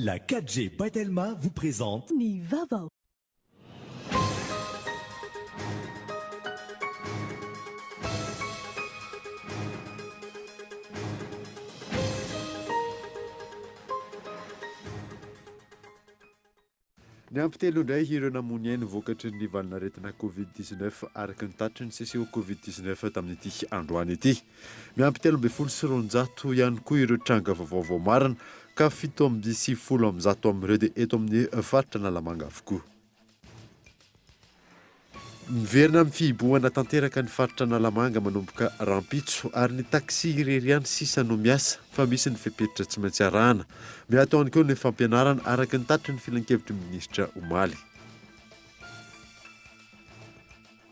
La 4G Batelma vous présente Ni Vava. Ny ampitelo indray ireo namony ainy vokatry ny valinaretina Covid-19 araka ny tatry ny CCO Covid-19 tamin'ity androany ity. Ny ampitelo amby folo sy roanjato ihany koa ireo tranga vaovao marina ka 770 amin'ireo dia eto amin'ny faritra Analamanga avokoa. Miverina amin'ny fihibohana tanteraka ny faritra Analamanga manomboka Rampitso ary ny taksi ireriany sisa no miasa fa misy ny fepetra tsy maintsy arahana. Miato ihany koa ny fampianarana araka ny tatry ny filan-kevitry minisitra Omaly.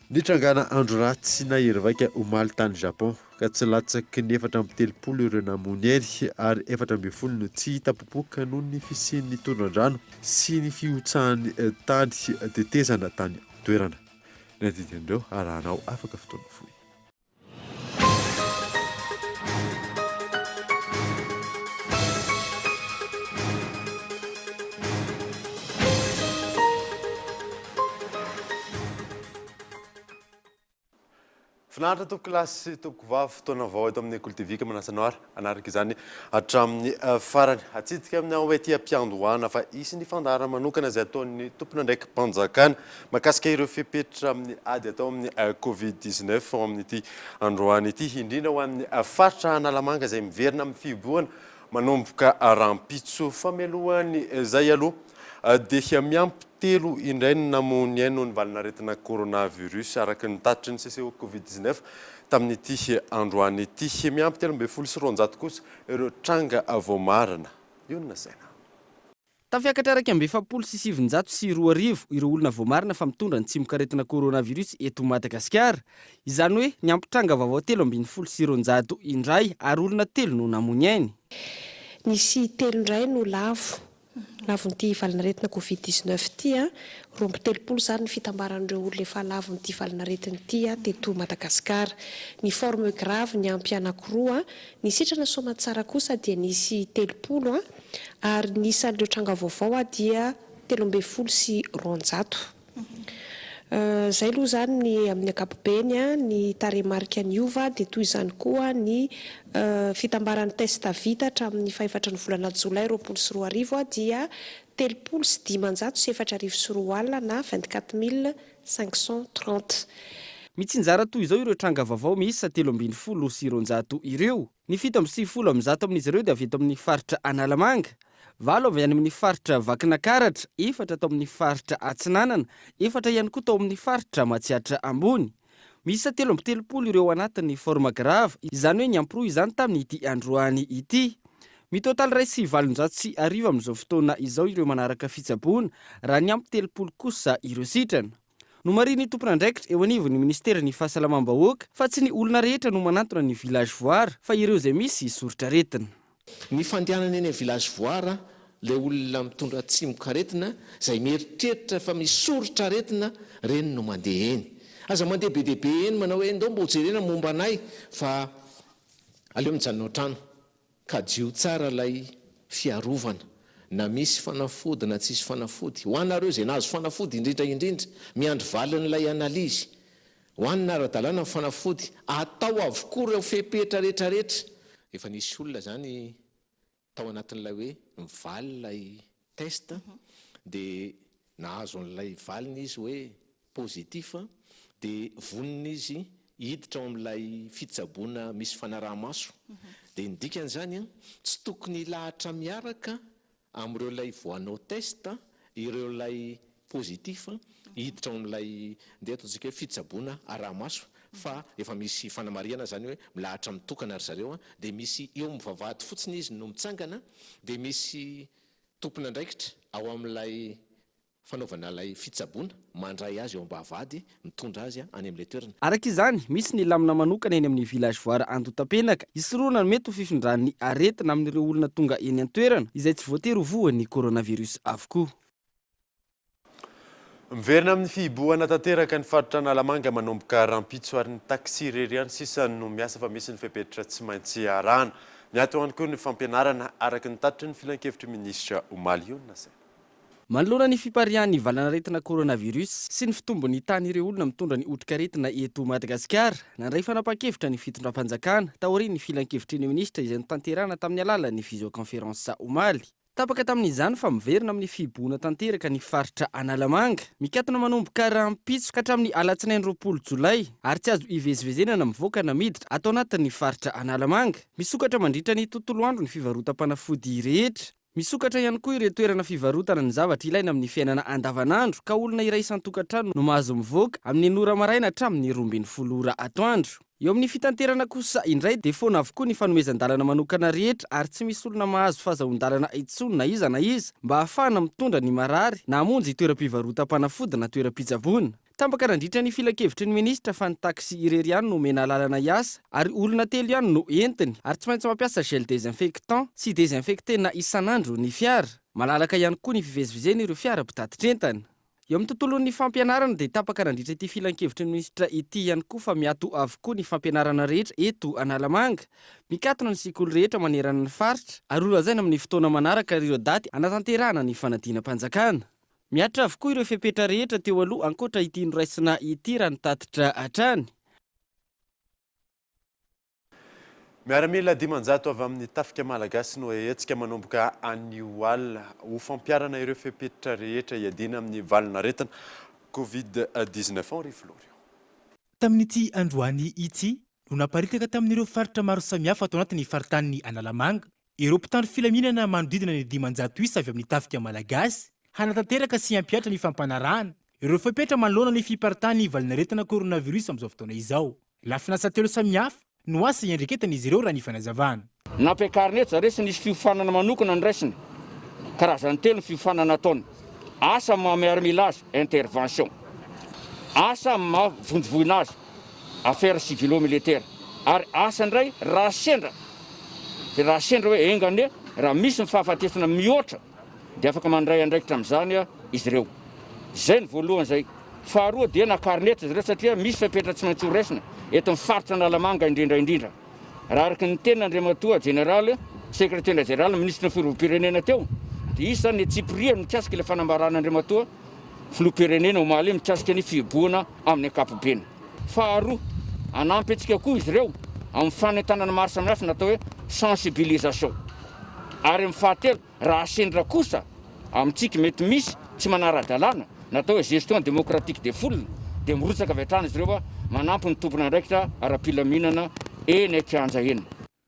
Nitrangana andro ratsy na hery Omaly tany Japon ka tsy latsaky ny 430 ireo namony ainy ary 420 no tsy hita popoka noho ny fisian'ny torandrano sy ny fiotsahan'ny tany tetezana tany toerana. Ny adidin'ireo arahanao afaka fotoana fohy. Finaritra toko kilasy toko vavy fotoana vao eto amin'ny École TV Manasanoara anaraka izany hatramin'ny farany hatsidika amin'ny hoe tia mpiandohana fa isy ny fandara manokana izay ataon'ny tompona ndraiky mpanjakana makasika ireo fepetra amin'ny ady atao amin'ny Covid-19 ao amin'ity androany ity indrindra ho amin'ny faritra Analamanga izay miverina amin'ny fihibohana manomboka Rampitso famelohany izay aloha dia miampy telo indray ny namony ainy noho ny valinaretina coronavirus araka ny tatry ny CCO Covid-19 tamin'ity androany ity. Miampy 370 kosa ireo tranga voamarina. Io no nasaina. Tafiakatra araka amby 770 sy 2,000 ireo olona voamarina fa mitondra ny tsimok'aretina coronavirus eto Madagasikara. Izany hoe niampy tranga vaovao 770 sy 200 indray ary olona telo no namony ainy. Nisy telo indray no lavon'ity valinaretina Covid-19 ity rombo 30 zany ny fitambaran'ireo olona efa lavon'ity valinaretina ity teto Madagasikara. Ny forme grave ny ampy anankiroa, ny sitrana somatsara kosa dia nisy 30 ary ny isan'ireo tranga vaovao dia 300 sy 200. Zay aloha zany ny amin'ny ankapobeny ny taremarika ny ova dia toy izany koa ny fitambaran'ny testa vita hatramin'ny faefatra ny volana Jolay 2024 dia 305 sy 404 na 24 530. Mitsinjara toy izao ireo tranga vaovao miisa 320 sy 200 ireo. Ny 710 amin'izy ireo dia avy eto amin'ny faritra Analamanga, 7 avy any amin'ny faritra Vakinakaratra, 4 atao amin'ny faritra Atsinanana, 4 ihany koa tao amin'ny faritra Matsiatra Ambony. Miisa 330 ireo anatin'ny forme grave, izany hoe ny ampiro izany tamin'ity androany ity. Mitotaly ray sy 790 amin'izao fotoana izao ireo manaraka fitsaboana raha ny ampy 30 kosa ireo sitrana. No mariny tompona andraikitra eo anivon'ny ministera ny fahasalamam-bahoaka fa tsy ny olona rehetra no manantona ny village voara fa ireo izay misy soritra aretina. Ny fandehanana eny village voara le olona mitondra tsimokaretina izay mieritreritra fa misy soritra aretina reny no mandeha eny. Aza mandeha be deaibe eny manao hoe ndao mbo jerena momba anay fa aleo mijanona trano ka jio tsara lay fiarovana na misy fanafody na tsisy fanafody ho anareo izay nahazo fanafody indrindra miandry valin'ilay analizy ho anina ara-dalàna fanafody atao avokoa ireo fepetra rehetrarehetra. Efa nisy olona zany tao anatin'ilay hoe mivaly ilay test dia nahazo an'ilay valiny izy hoe positif dia vonina izy hiditra ao amin'ilay fitsaboana misy fanaraha-maso dia ny dikan'izany tsy tokony lahatra miaraka amin'ireo lay voanao test ireo lay positif hiditra ao amin'ilay ndeha ataontsika hoe fitsaboana araha-maso fa efa misy fanamariana zany hoe milahatra mitokana ry zareo dia misy eo mivavahady fotsiny izy no mitsangana dia misy tompona andraikitra ao amin'ilay fanaovana lay fitsaboana mandray azy eo ambavady mitondra azy any amin'ilay toerana. Araka izany misy ny lamina manokana eny amin'ny village voara Andotapenaka isoroana mety ho fifindran'ny aretina amin'ireo olona tonga eny an-toerana izay tsy voatery voan'ny coronavirus avokoa. Miverina amin'ny fihibohana tanteraka ny faritra Analamanga manomboka Rampitso ary ny taksi ireriany sisa no miasa fa misy ny fepetra tsy maintsy arahana. miato ihany koa ny fampianarana araky ny tatitry ny filan-kevitry ministra Omaly io nasay. Manoloana ny fiparihan'ny valanaretina coronavirus sy ny fitombony tany ireo olona mitondra ny otrikaretina eto Madagasikara, nandray fanapa-kevitra ny fitondram-panjakana taorian'ny ny filan-kevitry ny ministra izay notanterahana tamin'ny alalan'ny visioconférence Omaly. Tapaka tamin'izany fa miverina amin'ny fiboana tanteraka ny faritra Analamanga, mikatona manomboka rahampitso ka hatramin'ny alatsinainy 20 Jolay, ary tsy azo ivezivezenana mivoaka na miditra atao anatin'ny faritra Analamanga. Misokatra mandritra ny tontolo andro ny fivarotam-panafody rehetra. Misokatra ihany koa ireo toerana fivarotana ny zavatra ilaina amin'ny fiainana andavanandro, ka olona iray isan-tokantrano no mahazo mivoaka amin'ny nora maraina hatramin'ny 12 ora atoandro. Eo amin'ny fitanterana kosa indray dia foana avokoa ny fanomezan-dalana manokana rehetra, ary tsy misy olona mahazo fahazahon-dalana intsony na iza mba ahafahana mitondra ny marary na hamonjy toeram-pivarotam-panafody na toeram-pitsaboana. Tambaka nandritra ny filan-kevitry ny ministra fa ny taksi irery ihany no omena lalana iasa, ary olona 3 ihany no entiny, ary tsy maintsy mampiasa gel désinfectant sy désinfecté na isan'andro ny fiara. Malalaka ihany koa ny fivezivezena ireo fiara mpitatitra entana. Eo amin'ny tontolon'ny fampianarana dia tapaka nandritra ity filan-kevitry ny ministra ity ihany koa fa miato avokoa ny fampianarana rehetra eto Analamanga, mikatona ny sekoly rehetra manerana ny faritra, ary lazaina amin'ny fotoana manaraka ireo daty anatanterahana ny fanadina-panjakana. Miatra avokoa ireo fepetra rehetra teo aloha ankoatra ity noraisina ity raha nitatitra hatrany. Miaramila dimanjato avy amin'ny tafika malagasy no etsika manomboka anio alina ho fampiarana ireo fepetra rehetra iadina amin'ny valanaretina Covid-19 riflorio. Tamin'ity androany ity no naparitaka tamin'ireo faritra maro samihafa atao anatin'ny faritany Analamanga, ireo mpitandro filaminana manodidina ny 500 isa avy amin'ny tafika malagasy hanatanteraka sy hampiatra ny fampanarahana ireo fepetra manoloana ny fiparitany valanaretina coronavirus amin'izao fotoana izao. Lafinasa telo samihafa no asa iandreketana izy ireo raha ny fanazavana. Nampiakarina eto zareo sy nisy fiofanana manokana ny raisiny. Karazany telo ny fiofanana ataony. Asa miaramila azy, intervention. Asa mavonjovoina azy, affaire civilo-militaire. Ary asa ndray raha sendra. Dia raha sendra hoe engane raha misy ny fahafatesana mihoatra dia afaka mandray andraikitra amin'izany izy ireo. Zay ny voalohany zay. Faharoa dia nakarina eto izy ireo satria misy fepetra tsy maintsy ho raisina eto amin'ny faritra Analamanga indrindra. Raha araky ny tena Andriamatoa général, secrétaire général, ministre ny filoham-pirenena teo, dia izy zany Tsipria mikasika ilay fanambarana Andriamatoa filoham-pirenena Omaly mikasika ny fiboana amin'ny ankapobeny. Faharoa, anampy antsika koa izy ireo amin'ny fanentanana maro samihafa natao hoe sensibilisation. Ary amin'ny fahatelo, raha sendra kosa amintsika mety misy tsy manara-dalàna natao hoe gestion démocratique des foules, dia mirotsaka avy hatrany izy ireo manampy ny tompona andraikitra ara-pilaminana eny an-kianja eny.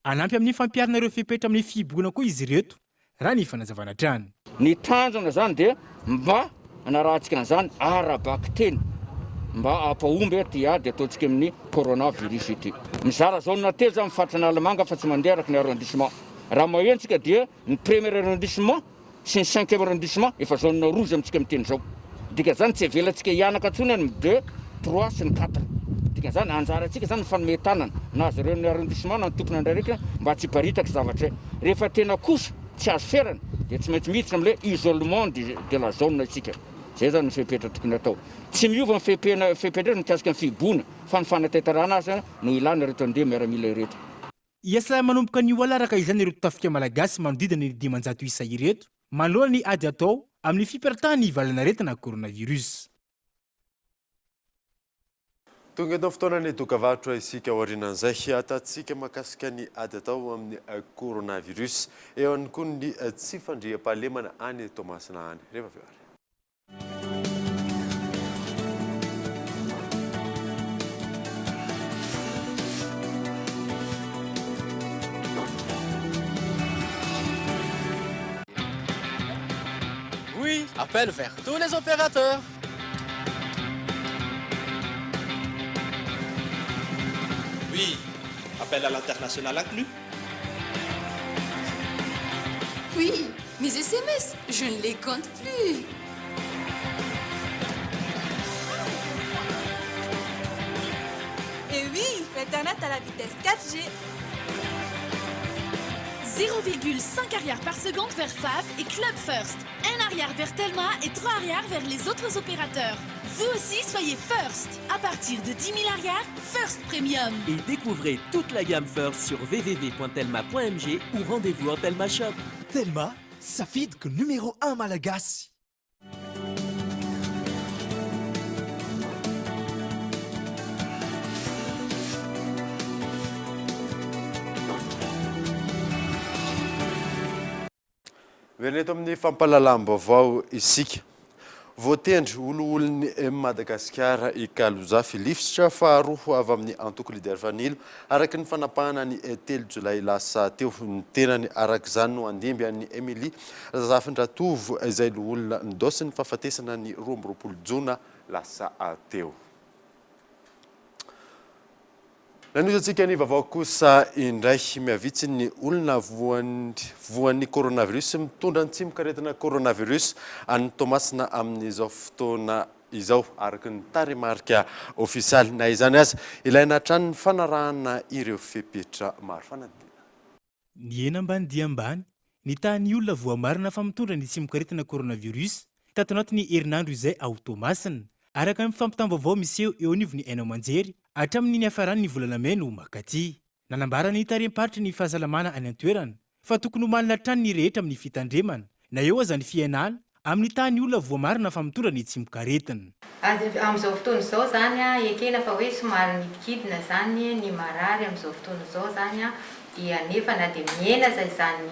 Anampy amin'ny fampiarana ireo fepetra amin'ny fiboana koa izy ireto raha ny fanazavana hatrany. Ny tanjona zany dia mba anarahantsika an'izany ara-bakteny mba ampahomby ty ady ataontsika amin'ny coronavirus ity. Mizara zone telo zany faritra Analamanga fa tsy mandeha araky ny arrondissement. Raha mahentsika dia ny premier arrondissement sy ny 5e arrondissement efa zone rouge amintsika miteny zao. Dika zany tsy avelantsika hianaka antsony ny 2, 3 sy ny 4. Dika zany anjarantsika zany ny fanometanana na azy ireo ny arrondissement na ny tompona andrareka mba tsy hiparitaka zavatra. Rehefa tena kosa tsy azo ferana dia tsy maintsy miditra amin'ilay isolement de la zone isika. Zay zany ny fepetra tokony atao. Tsy miova ny fepetra mikasika ny fiboana fa ny fanatetarana azy no ilana reto andeha miaramila ireto. Iasa manomboka ny oala araka izany ireo tafika malagasy manodidina ny 500 isa ireto manoloana ny ady atao amin'ny fiparitahany valanaretina coronavirus. Tonga eto fotoana ny dokavatra isika aorianan'izay atatsika makasika ny ady atao amin'ny coronavirus eo ihany koa ny tsy fandriam-pahalemana any Tomasina any. Rehefa avy ary. Oui, appel vers tous les opérateurs. Oui, appel à l'international inclus. Oui, mes SMS, je ne les compte plus. Et oui, Internet à la vitesse 4G. 0,5 arrière par seconde vers FAF et Club First. 1 arrière vers Telma et 3 arrière vers les autres opérateurs. Vous aussi, soyez First. À partir de 10 000 arrières, First Premium. Et découvrez toute la gamme First sur www.telma.mg ou rendez-vous en Telma Shop. Telma, safidiko numéro 1 malagasy. Veneto amin'ny fampalalam-baovao isika. Voatendry olony Madagasikara i Kalouza Philifstra faharoa avy amin'ny antoko lider fanilo araky ny fanapahana ny 3 Jolay lasa teo ny tenany arak'izany no andimby an'ny Emilie Zafindratovo izay olona nidosy ny fahafatesana ny 12 Jona lasa teo. Nanozatsika ny vaovao kosa indray miavitsy ny olona voan'ny coronavirus mitondra ny tsimikaretina coronavirus any Tomasina amin'izao fotoana izao araky ny taremarika ofisialy na izany azy ilaina hatrany ny fanarahana ireo fepetra maro fanadina. Ny ena ambany dia ambany nitahan'ny olona voamarina fa mitondra ny tsimikaretina coronavirus tato anatin'ny herinandro izay ao Tomasina araka ny fampitam-baovao miseho eo anivony hainao manjery hatramin'ny ny hafarany ny volana May no makaty. Nanambara ny tarem-paritra ny fahasalamana any an-toerana fa tokony homalina hatrany ny rehetra amin'ny fitandremana na eo aza ny fiainana amin'ny tahan'ny olona voamarina fa mitondra ny tsimikaretina. Amin'izao fotoana izao zany ekena fa hoe somary nipikidina zany ny marary amin'izao fotoana izao zany dia nefa na dia miena zany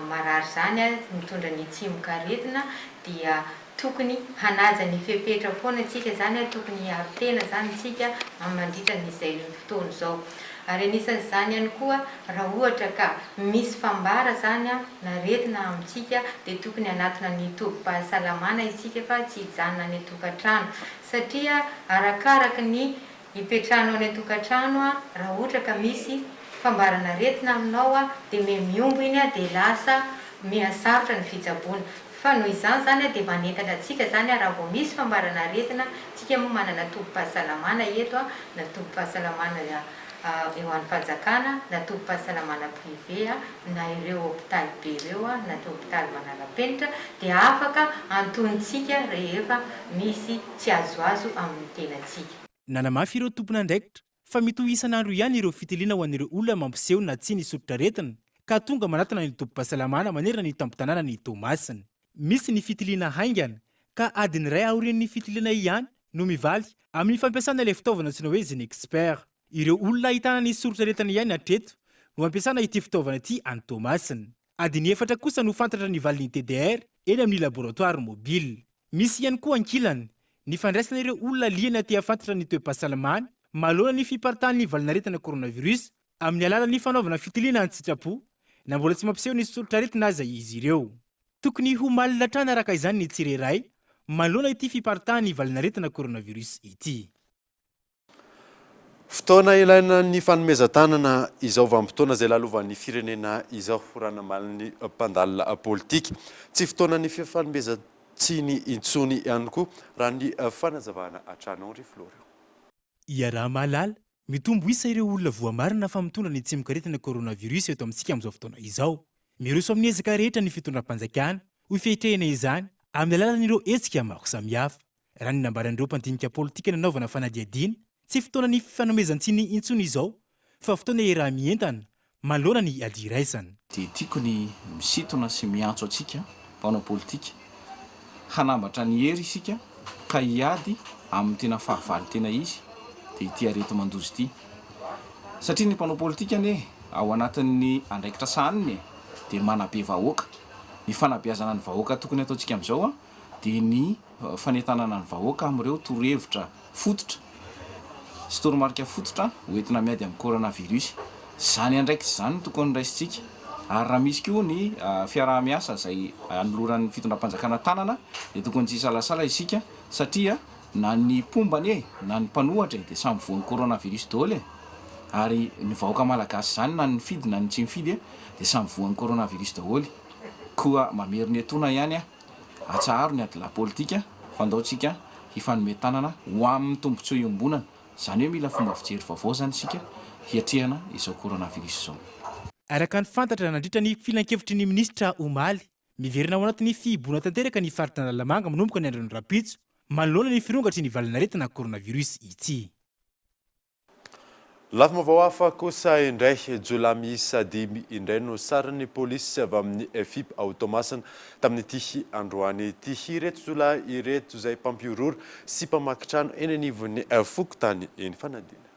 marary zany mitondra ny tsimikaretina dia tokony hanaja ny fepetra foana antsika zany tokony haritena zany antsika mandritra n'izay fotoana izao. Ary anisan'izany ihany koa raha ohatra ka misy fambara zany naretina amintsika dia tokony hanatona ny tobim-pahasalamana isika fa tsy hijanona ny tokantrano satria arakaraka ny hipetrahano any tokantrano raha ohatra ka misy fambara naretina aminao dia miombo iny dia lasa mihasarotra ny fitsaboana. Fa noho izany zany dia manentana antsika zany raha vao misy fambarana aretina tsika moa manana tobim-pahasalamana eto na tobim-pahasalamana eo amin'ny fanjakana na tobim-pahasalamana privé na ireo hôpitaly be ireo na hôpitaly manara-penitra dia afaka antonitsika rehefa misy tsy azoazo amin'ny tenantsika. Nanamafy ireo tompon'andraikitra fa mitohy isan'andro ihany ireo fitiliana ho an'ireo olona mampiseho na tsy ny sotrotra aretina ka tonga manatona ny tobim-pahasalamana manerana ny tampon-tanàna ny Tomasina. Misy ny fitiliana haingana ka adiny ray aorian'ny fitiliana ihany no mivaly amin'ny fampiasana ilay fitaovana antsoina hoe Zenexpert. Ireo olona ahitana ny soratra aretina ihany hatreto no ampiasana ity fitaovana ity any Tomasina. Adiny 4 kosa no fantatra ny valin'ny TDR eny amin'ny laboratoire mobile. Misy ihany koa ankilany ny fandraisana ireo olona liana tia fantatra ny toe-pahasalamana malona ny fiparitahan'ny valinaretina coronavirus amin'ny alalan'ny fanaovana fitiliana an-tsitrapo na mbola tsy mampiseho ny soratra aretina aza izy ireo. Tokony ho malina hatrany araka izany ny tsirairay malona ity fiparitahan'ny valinaretina coronavirus ity. Fotoana ilaina ny fanomezan-tanana izao vanim-potoana izay lalovan'ny firenena izao ranamaliny mpandalina politika. Tsy fotoana ny fanomezan-tsiny intsony ihany koa raha ny fanazavana hatrany Flora. Iaraha mahalala mitombo isa ireo olona voamarina fa mitondra ny tsimikaretina coronavirus eto amintsika amin'izao fotoana izao. Miroso amin'ny ezaka rehetra ny fitondram-panjakana ho fiatrehana izany amin'ny alalan'ireo hetsika maro samihafa. Raha ny nambaran'ireo mpandinika politika nanaovana fanadihadiana tsy fotoana ny fanomezan-tsiny intsony izao fa fotoana iaraha mientana maloana ny ady iraisana. Dia tiako ny misintona sy miantso atsika mpanao politika hanambatra ny hery isika ka hiady amin'ny tena fahavalo tena izy dia ity areto mandozy ity. Satria ny mpanao politika ane ao anatin'ny andraikitra saniny dia manabe vahoaka. Ny fanabeazana ny vahoaka tokony ataontsika amin'izao dia ny fanentanana ny vahoaka amin'ireo torohevitra fototra sy toromarika fototra hoentina miady amin'ny coronavirus. Zany andraikitra zany tokony niraisintsika. Ary raha misy koa ny fiaraha-miasa izay anoloran'ny fitondram-panjakana tanana dia tokony tsy salasala isika satria na ny pombany na ny mpanohatra dia samy voan'ny coronavirus daholo ary ny vahoaka malagasy zany na ny fidy na ny tsy mifidy dia samy voan'ny coronavirus daholo. Koa mameriny etoana ihany atsaharo ny adila politika fandaotsika hifanomezan-tanana ho amin'ny tombotsoa iombonana. Zany hoe mila fomba fijery vaovao zany isika hiatrehana izao coronavirus izao. Araka ny fantatra nandritra ny filan-kevitry ny ministra Omaly miverina ao anatin'ny fihiboana tanteraka ny faritra Analamanga manomboka ny andron'ny Rapitso manoloana ny firongatry ny valinaretina coronavirus ity. Lafa mavao hafa kosa indray jolahy miisa 5 indray no saran'ny polisy avy amin'ny FIP ao Tomasina tamin'ity androany ity. Ireto jolahy ireto izay mpampiorora sy mpamakitrano eny anivon'ny Fokotany eny Fanadina.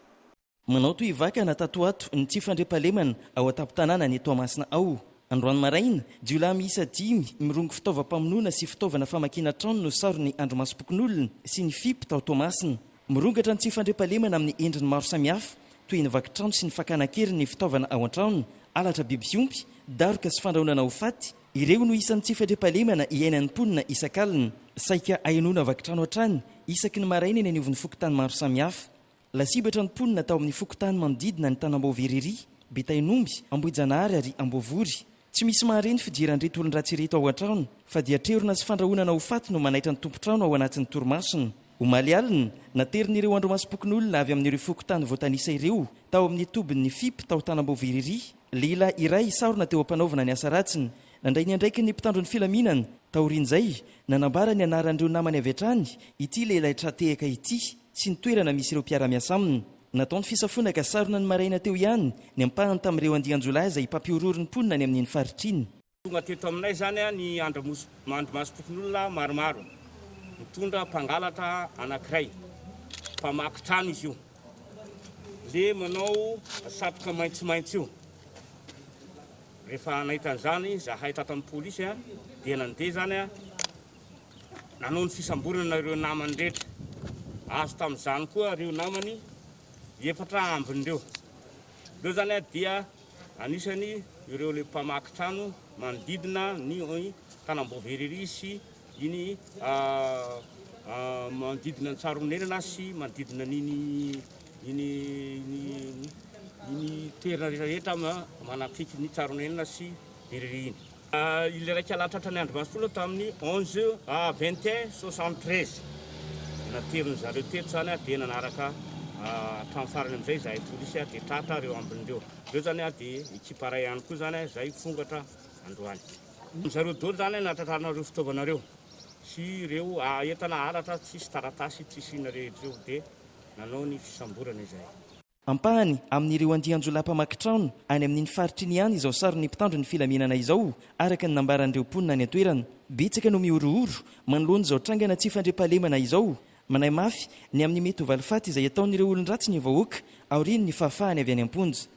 Manao toy ivaka na tatoato ny tsy fandrepalemana ao atapon-tanàna ny Tomasina ao. Androany maraina, jolahy miisa 5 mirongo fitaovam-pamonoana sy fitaovana famakiana trano no sarony Andro Masimpokon'olona sy ny FIP tao Tomasina. Mirongatra ny tsy fandrepalemana amin'ny endriny maro samihafa toy ny vakitrano sy ny fakana-kery ny fitaovana ao an-trano, alatra biby fiompy, daroka sy fandrahonana ho faty. Ireo no isan'ny tsy fandrepalemana iainan'ny mponina isan-kalina. Saika ainoana vakitrano an-trany isaky ny maraina eny anivon'ny fokotany maro samihafa. Lasibatra ny mponina tao amin'ny fokotany manodidina ny Tanamboveriry, Betainomby, Ambohijanahary ary Ambovory. Tsy misy mahareny fidiran-reto olon-dratsy ireto ao an-trano, fa dia trerona sy fandrahonana ho faty no manaitra ny tompo-trano ao anatin'ny torimasona. Omaly alina, naterin'ireo Andro Masimpokon'olona avy amin'ireo fokotany voatanisa ireo tao amin'ny tobin'ny FIP tao Tanamboveriry. Lehilahy iray sarona teo ampanaovana ny asa ratsiny, nandray ny andraiky ny mpitandro ny filaminana. Taorian'izay, nanambara ny anaran'ireo namany avy hatrany ity lehilahy tratehaka ity sy ny toerana misy ireo mpiara-miasa aminy. Nataony fisafonana ka sarona ny maraina teo ihany ny ampahany tamin'ireo andian-jolahy izay mpampiororo ny mponina any amin'ny faritriny. Tonga teto aminay zany ny Andro Masimpokon'olona maromaro. Mitondra mpangalatra anankiray, mpamaky trano izy io. Le manao satroka maitsomaitso io. Rehefa nahita an'izany, zahay tato amin'ny polisy dia nandeha zany nanao ny fisamborana ireo namany rehetra. Azo tamin'izany koa ireo namany efatra ambin'ireo. Ireo zany dia anisany ireo le mpamaky trano manodidina ny Tanamboveriry sy iny manodidina ny Tsaronenana sy manodidina ny toerana rehetrarehetra manakaiky ny Tsaronenana sy Veriry iny. Il raiky alatratra ny Andro Masimpokon'olona tamin'ny 11/21/73. Nateriny zareo teto zany dia nanaraka hatramin'ny farany amin'izay zahay polisy dia tratra ireo ambin'ireo. Ireo zany dia ekipa ihany koa zany zay fongatra androany. Zareo dolo zany natratrarina fitaovanareo sy ireo entana alatra tsisy taratasy tsisy rehetra dia nanao ny fisamborana izay. Ampahany amin'ireo andian-jolahy mpamaky trano any amin'ny faritriny ihany izao sarony mpitandro ny filaminana izao araka ny nambaran'ireo mponina any an-toerana. Betsaka no miorooro manoloana izao trangana tsy fandrepalemana izao. Manay mafy ny amin'ny mety ho valifaty izay ataon'ireo olon-dratsy ny vahoaka aoriany ny fahafahany avy any am-ponja.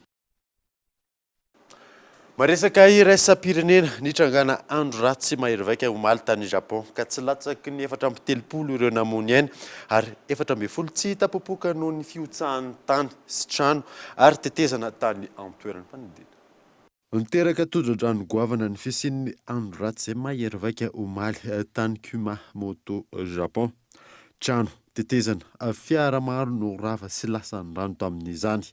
Maresaka iraisam-pirenena nitrangana andro ratsy mahery vaika omaly tany Japon ka tsy latsaky ny 430 ireo namony ainy ary 410 tsy tapopoka noho ny fiotsahan'ny tany sy trano ary tetezana tany amin'ny toerany fanidina. Miteraka tondran-drano goavana ny fisian'ny andro ratsy mahery vaika omaly tany Kumamoto Japon. Trano tetezana fiara maro no rava sy lasan'ny rano tamin'izany.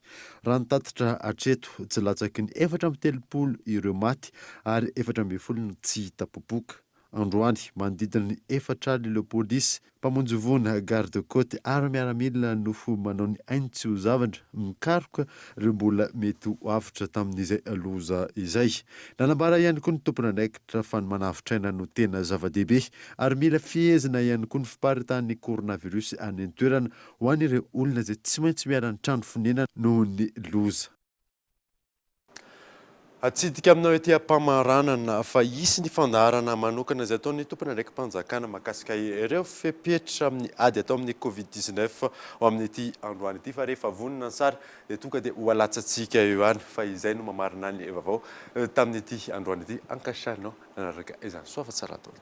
Rano tatitra atreto tsy latsaky ny 430 ireo maty ary 410 no tsy tapopoka. Androany manodidina ny 4 ireo polisy mpamonjy vona garde côte ary miaramila no manao ny ainy tsy ho zavatra mikaroka ireo mbola mety ho avitra tamin'izay loza izay. Nanambara ihany koa ny tompona andraikitra fa ny manavitra no tena zava-dehibe ary mila fihezina ihany koa ny fiparitany coronavirus any an-toerana ho an'ireo olona izay tsy maintsy miara ny trano fonena noho ny loza. Atsidika aminao ety ampamaranana fa isy ny fandaharana manokana izay ataon'ny tompona ndraiky mpanjakana mahakasika ireo fepetra amin'ny ady atao amin'ny Covid-19 ao amin'ity androany ity fa rehefa vonona ny sary dia tonga dia ho alatsatsika eo ihany fa izay no mamarina ny vaovao tamin'ity androany ity ankasanao nanaraka izany soafa tsara atao.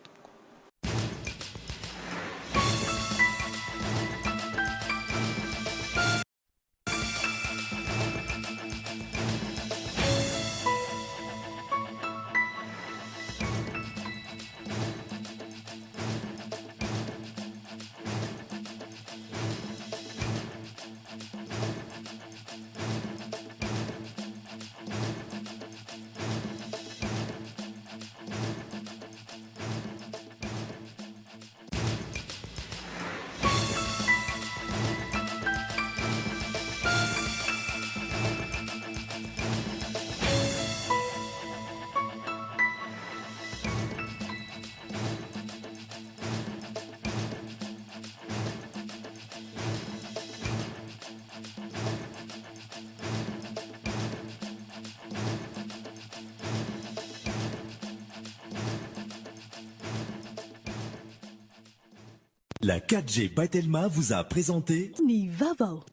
La 4G by Telma vous a présenté Ni Vavo.